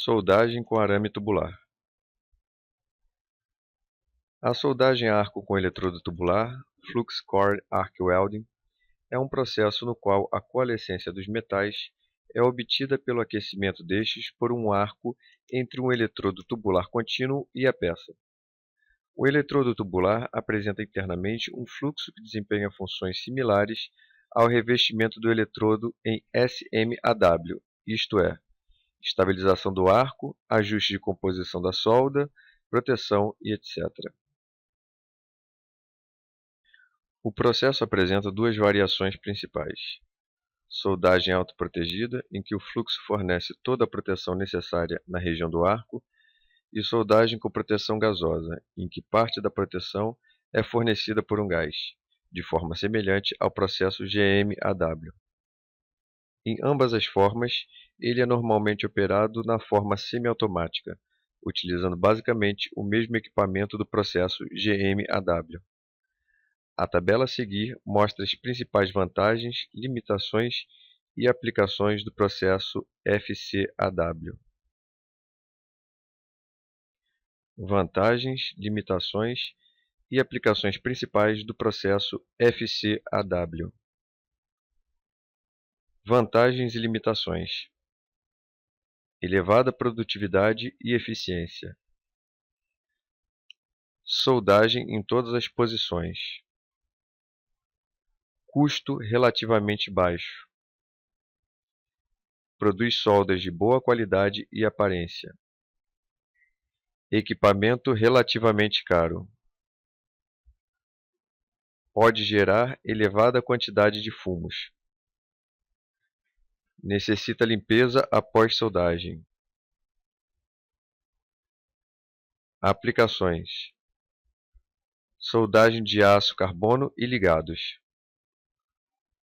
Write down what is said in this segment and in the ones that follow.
Soldagem com arame tubular. A soldagem a arco com eletrodo tubular, Flux Core Arc Welding, é um processo no qual a coalescência dos metais é obtida pelo aquecimento destes por um arco entre um eletrodo tubular contínuo e a peça. O eletrodo tubular apresenta internamente um fluxo que desempenha funções similares ao revestimento do eletrodo em SMAW, isto é, estabilização do arco, ajuste de composição da solda, proteção e etc. O processo apresenta duas variações principais: soldagem autoprotegida, em que o fluxo fornece toda a proteção necessária na região do arco, e soldagem com proteção gasosa, em que parte da proteção é fornecida por um gás, de forma semelhante ao processo GMAW. Em ambas as formas, ele é normalmente operado na forma semiautomática, utilizando basicamente o mesmo equipamento do processo GMAW. A tabela a seguir mostra as principais vantagens, limitações e aplicações do processo FCAW. Vantagens, limitações e aplicações principais do processo FCAW. Vantagens e limitações: elevada produtividade e eficiência, soldagem em todas as posições, custo relativamente baixo, produz soldas de boa qualidade e aparência, equipamento relativamente caro, pode gerar elevada quantidade de fumos, necessita limpeza após soldagem. Aplicações: soldagem de aço carbono e ligados,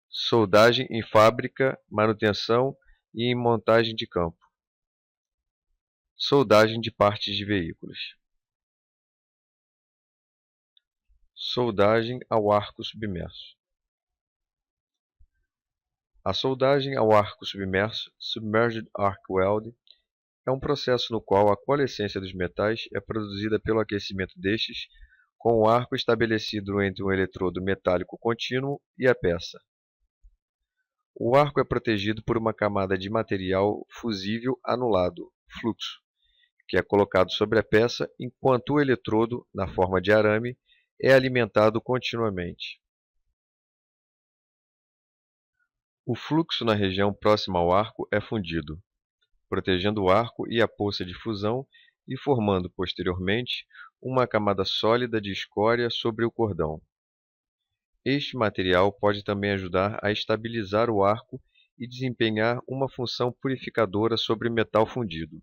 soldagem em fábrica, manutenção e em montagem de campo, soldagem de partes de veículos. Soldagem ao arco submerso. A soldagem ao arco submerso, Submerged Arc Weld, é um processo no qual a coalescência dos metais é produzida pelo aquecimento destes com o arco estabelecido entre um eletrodo metálico contínuo e a peça. O arco é protegido por uma camada de material fusível anulado, fluxo, que é colocado sobre a peça enquanto o eletrodo, na forma de arame, é alimentado continuamente. O fluxo na região próxima ao arco é fundido, protegendo o arco e a poça de fusão e formando, posteriormente, uma camada sólida de escória sobre o cordão. Este material pode também ajudar a estabilizar o arco e desempenhar uma função purificadora sobre o metal fundido.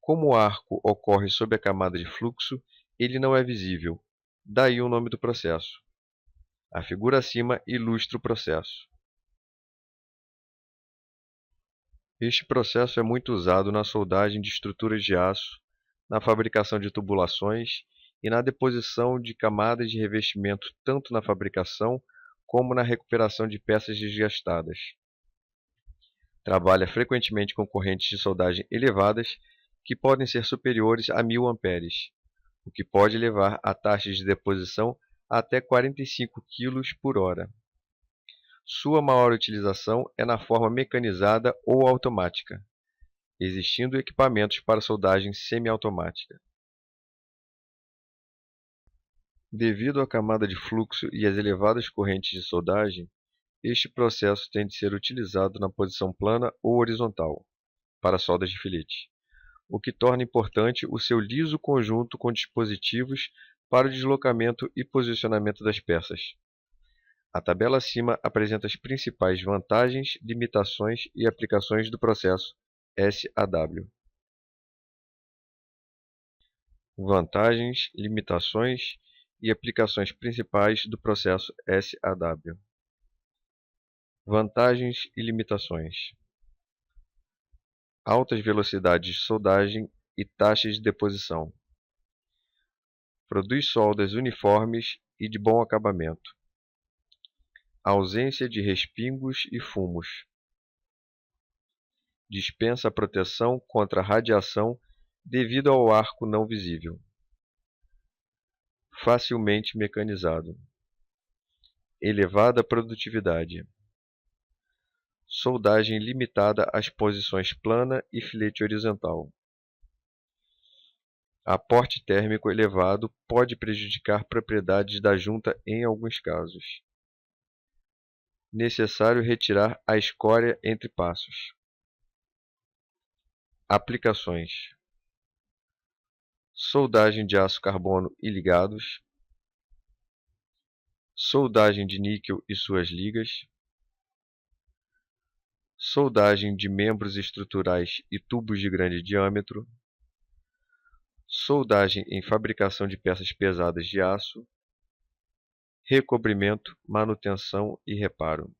Como o arco ocorre sob a camada de fluxo, ele não é visível, daí o nome do processo. A figura acima ilustra o processo. Este processo é muito usado na soldagem de estruturas de aço, na fabricação de tubulações e na deposição de camadas de revestimento tanto na fabricação como na recuperação de peças desgastadas. Trabalha frequentemente com correntes de soldagem elevadas que podem ser superiores a 1000 amperes, o que pode levar a taxas de deposição até 45 kg por hora. Sua maior utilização é na forma mecanizada ou automática, existindo equipamentos para soldagem semiautomática. Devido à camada de fluxo e às elevadas correntes de soldagem, este processo tem de ser utilizado na posição plana ou horizontal, para soldas de filete, o que torna importante o seu liso conjunto com dispositivos para o deslocamento e posicionamento das peças. A tabela acima apresenta as principais vantagens, limitações e aplicações do processo SAW. Vantagens, limitações e aplicações principais do processo SAW. Vantagens e limitações: altas velocidades de soldagem e taxas de deposição. Produz soldas uniformes e de bom acabamento. Ausência de respingos e fumos. Dispensa a proteção contra a radiação devido ao arco não visível. Facilmente mecanizado. Elevada produtividade. Soldagem limitada às posições plana e filete horizontal. Aporte térmico elevado pode prejudicar propriedades da junta em alguns casos. Necessário retirar a escória entre passos. Aplicações: soldagem de aço carbono e ligados, soldagem de níquel e suas ligas, soldagem de membros estruturais e tubos de grande diâmetro, soldagem em fabricação de peças pesadas de aço, recobrimento, manutenção e reparo.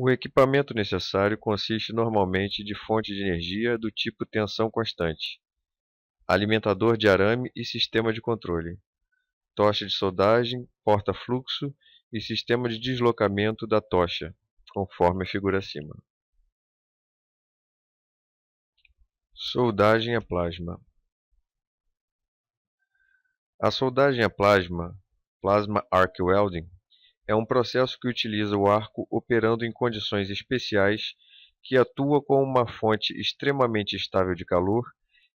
O equipamento necessário consiste normalmente de fonte de energia do tipo tensão constante, alimentador de arame e sistema de controle, tocha de soldagem, porta-fluxo e sistema de deslocamento da tocha, conforme a figura acima. Soldagem a plasma. A soldagem a plasma, Plasma Arc Welding, é um processo que utiliza o arco operando em condições especiais que atua com uma fonte extremamente estável de calor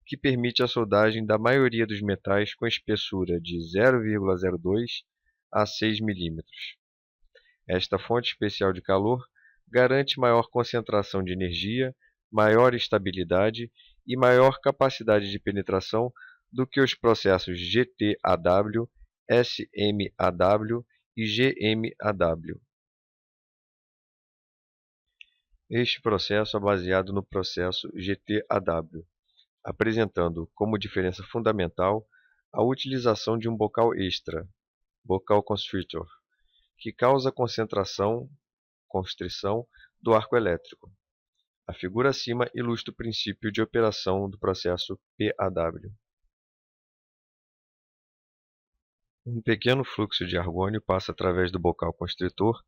que permite a soldagem da maioria dos metais com espessura de 0,02 a 6 mm. Esta fonte especial de calor garante maior concentração de energia, maior estabilidade e maior capacidade de penetração do que os processos GTAW, SMAW e GMAW. Este processo é baseado no processo GTAW, apresentando como diferença fundamental a utilização de um bocal extra, bocal constrictor, que causa constrição do arco elétrico. A figura acima ilustra o princípio de operação do processo PAW. Um pequeno fluxo de argônio passa através do bocal constritor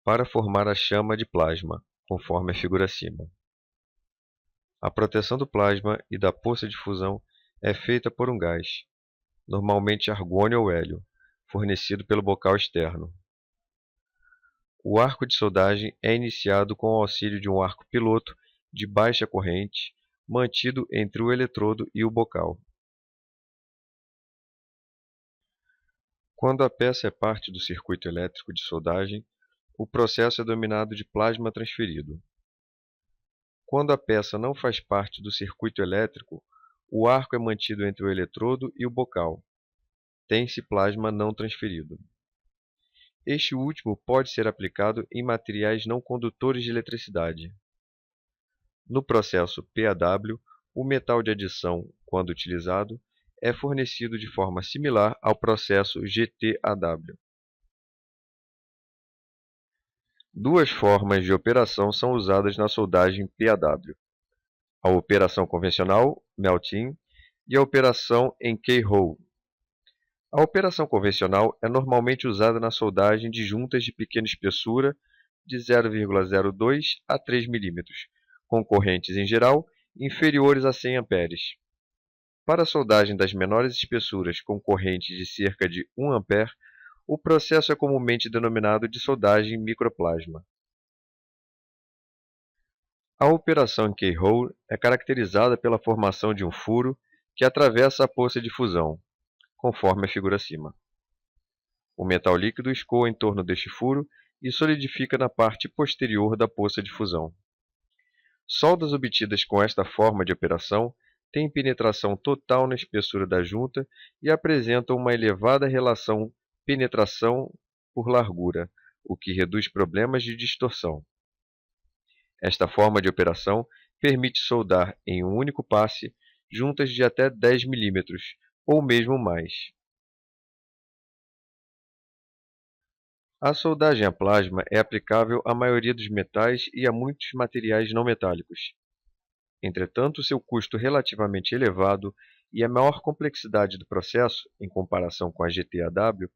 para formar a chama de plasma, conforme a figura acima. A proteção do plasma e da poça de fusão é feita por um gás, normalmente argônio ou hélio, fornecido pelo bocal externo. O arco de soldagem é iniciado com o auxílio de um arco piloto de baixa corrente, mantido entre o eletrodo e o bocal. Quando a peça é parte do circuito elétrico de soldagem, o processo é denominado de plasma transferido. Quando a peça não faz parte do circuito elétrico, o arco é mantido entre o eletrodo e o bocal. Tem-se plasma não transferido. Este último pode ser aplicado em materiais não condutores de eletricidade. No processo PAW, o metal de adição, quando utilizado, é fornecido de forma similar ao processo GTAW. Duas formas de operação são usadas na soldagem PAW: a operação convencional, melting, e a operação em keyhole. A operação convencional é normalmente usada na soldagem de juntas de pequena espessura de 0,02 a 3 mm, com correntes em geral inferiores a 100 A. Para a soldagem das menores espessuras com correntes de cerca de 1 A, o processo é comumente denominado de soldagem microplasma. A operação em keyhole é caracterizada pela formação de um furo que atravessa a poça de fusão, conforme a figura acima. O metal líquido escoa em torno deste furo e solidifica na parte posterior da poça de fusão. Soldas obtidas com esta forma de operação têm penetração total na espessura da junta e apresentam uma elevada relação penetração por largura, o que reduz problemas de distorção. Esta forma de operação permite soldar em um único passe juntas de até 10 mm, ou mesmo mais. A soldagem a plasma é aplicável à maioria dos metais e a muitos materiais não metálicos. Entretanto, seu custo relativamente elevado e a maior complexidade do processo, em comparação com a GTAW,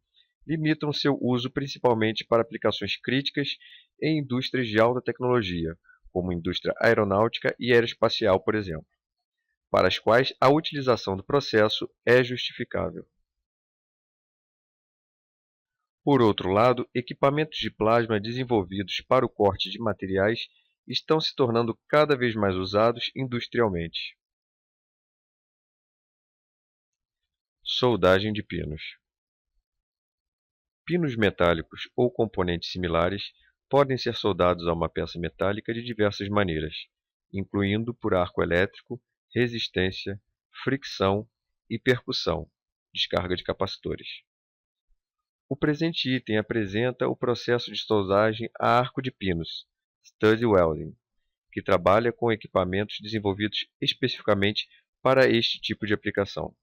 limitam seu uso principalmente para aplicações críticas em indústrias de alta tecnologia, como indústria aeronáutica e aeroespacial, por exemplo, para as quais a utilização do processo é justificável. Por outro lado, equipamentos de plasma desenvolvidos para o corte de materiais estão se tornando cada vez mais usados industrialmente. Soldagem de pinos. Pinos metálicos ou componentes similares podem ser soldados a uma peça metálica de diversas maneiras, incluindo por arco elétrico, resistência, fricção e percussão, descarga de capacitores. O presente item apresenta o processo de soldagem a arco de pinos, stud welding, que trabalha com equipamentos desenvolvidos especificamente para este tipo de aplicação.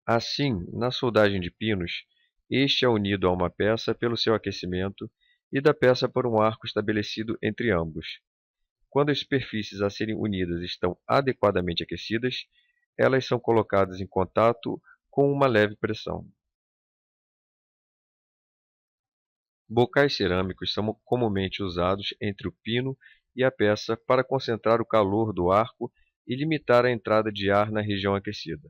Assim, na soldagem de pinos, este é unido a uma peça pelo seu aquecimento e da peça por um arco estabelecido entre ambos. Quando as superfícies a serem unidas estão adequadamente aquecidas, elas são colocadas em contato com uma leve pressão. Bocais cerâmicos são comumente usados entre o pino e a peça para concentrar o calor do arco e limitar a entrada de ar na região aquecida.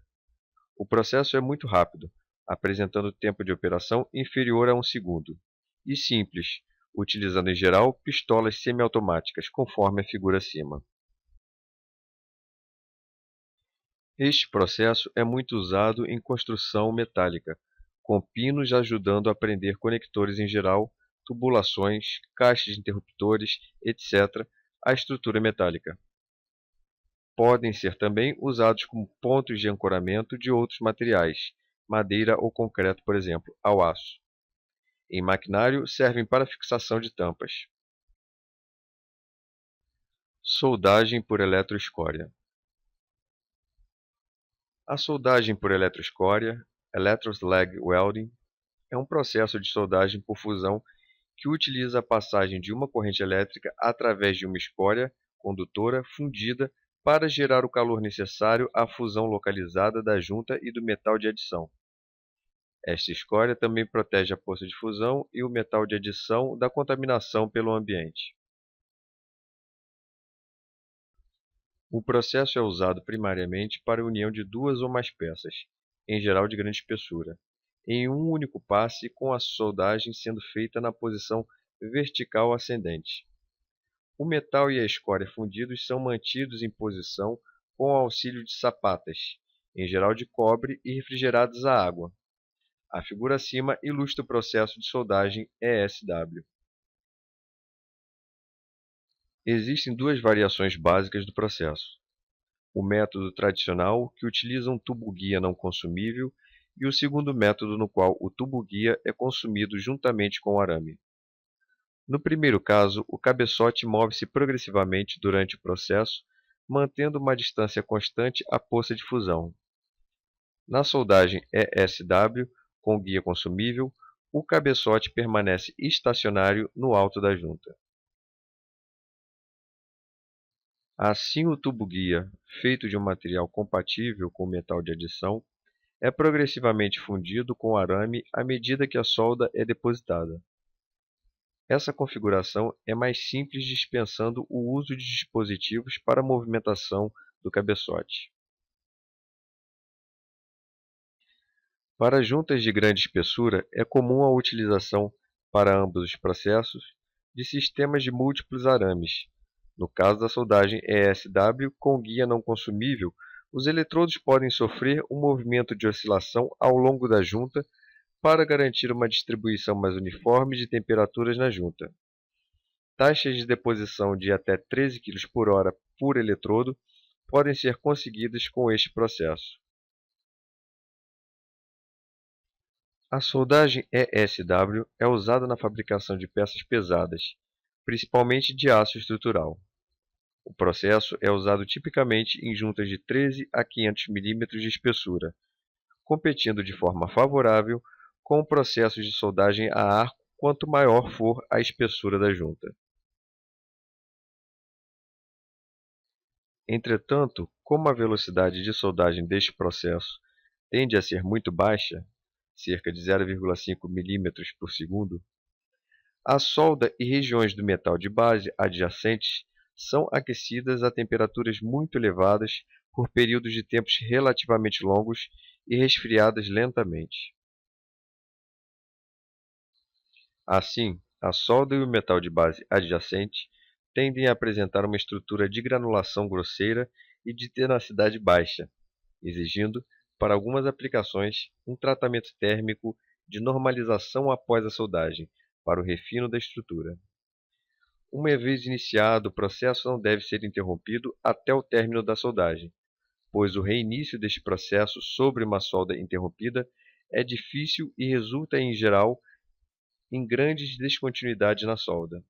O processo é muito rápido, apresentando tempo de operação inferior a 1 segundo, e simples, utilizando em geral pistolas semiautomáticas, conforme a figura acima. Este processo é muito usado em construção metálica, com pinos ajudando a prender conectores em geral, tubulações, caixas de interruptores, etc., à estrutura metálica. Podem ser também usados como pontos de ancoramento de outros materiais, madeira ou concreto, por exemplo, ao aço. Em maquinário, servem para fixação de tampas. Soldagem por eletroescória. A soldagem por eletroescória, electroslag welding, é um processo de soldagem por fusão que utiliza a passagem de uma corrente elétrica através de uma escória condutora fundida para gerar o calor necessário à fusão localizada da junta e do metal de adição. Esta escória também protege a poça de fusão e o metal de adição da contaminação pelo ambiente. O processo é usado primariamente para a união de duas ou mais peças, em geral de grande espessura, em um único passe, com a soldagem sendo feita na posição vertical ascendente. O metal e a escória fundidos são mantidos em posição com o auxílio de sapatas, em geral de cobre e refrigerados à água. A figura acima ilustra o processo de soldagem ESW. Existem duas variações básicas do processo: o método tradicional, que utiliza um tubo-guia não consumível, e o segundo método, no qual o tubo-guia é consumido juntamente com o arame. No primeiro caso, o cabeçote move-se progressivamente durante o processo, mantendo uma distância constante à poça de fusão. Na soldagem ESW, com guia consumível, o cabeçote permanece estacionário no alto da junta. Assim, o tubo-guia, feito de um material compatível com o metal de adição, é progressivamente fundido com arame à medida que a solda é depositada. Essa configuração é mais simples, dispensando o uso de dispositivos para a movimentação do cabeçote. Para juntas de grande espessura, é comum a utilização, para ambos os processos, de sistemas de múltiplos arames. No caso da soldagem ESW com guia não consumível, os eletrodos podem sofrer um movimento de oscilação ao longo da junta para garantir uma distribuição mais uniforme de temperaturas na junta. Taxas de deposição de até 13 kg por hora por eletrodo podem ser conseguidas com este processo. A soldagem ESW é usada na fabricação de peças pesadas, principalmente de aço estrutural. O processo é usado tipicamente em juntas de 13 a 500 mm de espessura, competindo de forma favorável com o processo de soldagem a arco quanto maior for a espessura da junta. Entretanto, como a velocidade de soldagem deste processo tende a ser muito baixa, cerca de 0,5 mm por segundo, A solda e regiões do metal de base adjacentes são aquecidas a temperaturas muito elevadas por períodos de tempos relativamente longos e resfriadas lentamente. Assim, a solda e o metal de base adjacente tendem a apresentar uma estrutura de granulação grosseira e de tenacidade baixa, exigindo, para algumas aplicações, um tratamento térmico de normalização após a soldagem, para o refino da estrutura. Uma vez iniciado, o processo não deve ser interrompido até o término da soldagem, pois o reinício deste processo sobre uma solda interrompida é difícil e resulta, em geral, em grandes descontinuidades na solda.